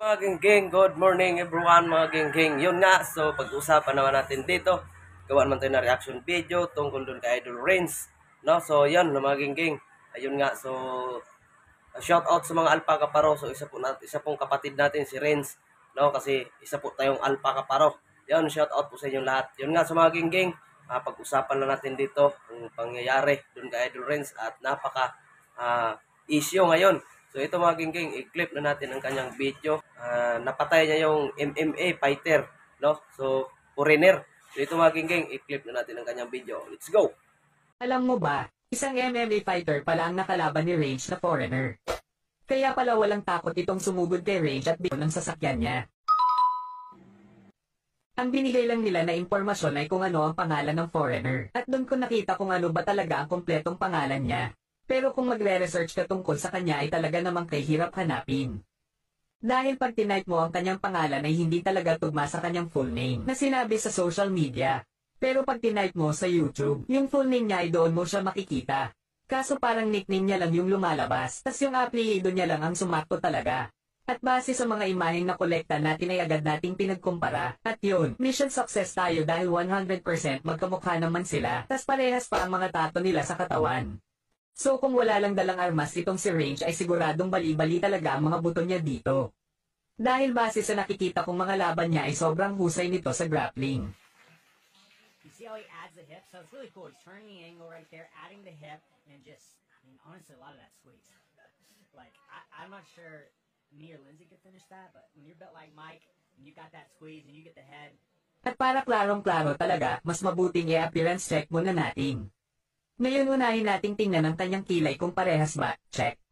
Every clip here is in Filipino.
Mga gingging, good morning everyone mga gingging. Yun nga, so pag-usapan naman natin dito. Gawan man tayo na reaction video tungkol dun kay Idol Renz. No? So yun mga gingging. Ayun nga, so shout out sa mga Alpaca Paro. So isa pong kapatid natin si Renz. No? Kasi isa po tayong Alpaca Paro. Yun, shout out po sa inyong lahat. Yun nga, sa mga gingging, pag-usapan na natin dito ang pangyayari dun kay Idol Renz at napaka issue ngayon. So ito mga gingging, i-clip na natin ang kanyang video. Napatay niya yung MMA fighter, no? So foreigner. So ito mga gingging, i-clip na natin ang kanyang video. Let's go. Alam mo ba, isang MMA fighter pala ang nakalaban ni Rage na foreigner. Kaya pala walang takot itong sumugod kay Rage at bigyan ng sasakyan niya. Ang binigay lang nila na impormasyon ay kung ano ang pangalan ng foreigner. At doon ko nakita kung ano ba talaga ang kompletong pangalan niya. Pero kung magre-research ka tungkol sa kanya ay talaga namang kahirap hanapin. Dahil pag tinype mo ang kanyang pangalan ay hindi talaga tugma sa kanyang full name na sinabi sa social media. Pero pag tinype mo sa YouTube, yung full name niya ay doon mo siya makikita. Kaso parang nickname niya lang yung lumalabas, tas yung apelyido niya lang ang sumakto talaga. At base sa mga imaheng na kolekta natin ay agad nating pinagkumpara. At yun, mission success tayo dahil 100% magkamukha naman sila, tas parehas pa ang mga tato nila sa katawan. So kung wala lang dalang armas itong si Rage ay siguradong bali-bali talaga ang mga buto niya dito. Dahil base sa nakikita kong mga laban niya ay sobrang husay nito sa grappling. You see how he adds the hip? So it's really cool. He's turning the angle right there, adding the hip, and just, I mean, honestly, a lot of that squeeze. Like, I'm not sure me or Lindsay could finish that, but when you're built like Mike, and you got that squeeze, and you get the head. At para klarong-klaro talaga, mas mabuting i-appearance check muna natin. Ngayon unahin nating tingnan ang kanyang kilay kung parehas ba, check.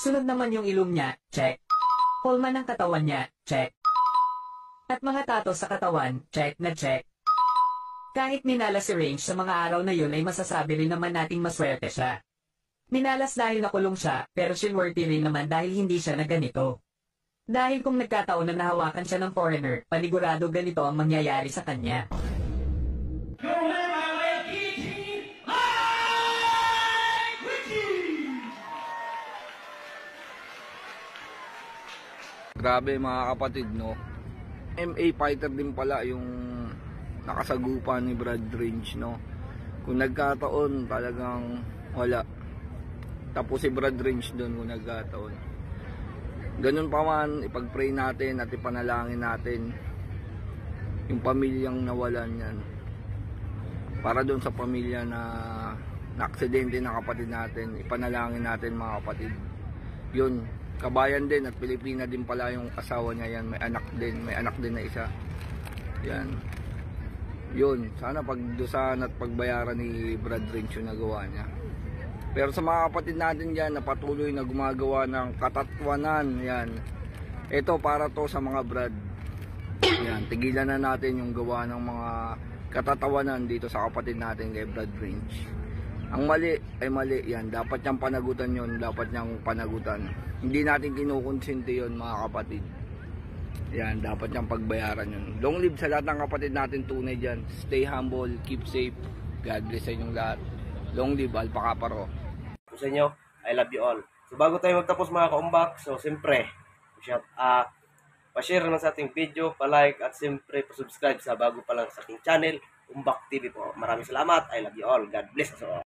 Sunod naman yung ilong niya, check. Holman ng katawan niya, check. At mga tato sa katawan, check na check. Kahit minalas si Range sa mga araw na yun ay masasabi rin naman nating maswerte siya. Minalas dahil nakulong siya, pero shinworthy rin naman dahil hindi siya na ganito. Dahil kung nagkataon na nahawakan siya ng foreigner, panigurado ganito ang mangyayari sa kanya. Grabe mga kapatid, no? MMA fighter din pala yung nakasagupa ni Brad Range, no? Kung nagkataon, talagang wala. Tapos si Brad Range doon kung nagkataon. Ganun pa man, ipag-pray natin at ipanalangin natin yung pamilyang nawalan yan. Para doon sa pamilya na aksidente ng kapatid natin, ipanalangin natin mga kapatid. Yun. Kabayan din at Pilipina din pala yung asawa niya yan. May anak din na isa. Yan. Yun. Sana pagdusahan at pagbayaran ni Brad Range yung nagawa niya. Pero sa mga kapatid natin dyan na patuloy na gumagawa ng katatwanan. Yan. Ito para to sa mga Brad. Yan. Tigilan na natin yung gawa ng mga katatawanan dito sa kapatid natin kay Brad Range. Ang mali ay mali yan. Dapat niyang panagutan yun. Dapat niyang panagutan. Hindi natin kinukonsinti yun mga kapatid. Yan. Dapat niyang pagbayaran yun. Long live sa lahat ng kapatid natin tunay dyan. Stay humble. Keep safe. God bless sa inyong lahat. Long live Alpaca Paro. Sa inyo, I love you all. So bago tayo magtapos mga kaumbak, so siyempre, pa-share na sa ating video, pa-like at siyempre pa-subscribe sa bago pa lang sa ating channel, Umbak TV po. Maraming salamat. I love you all. God bless us all.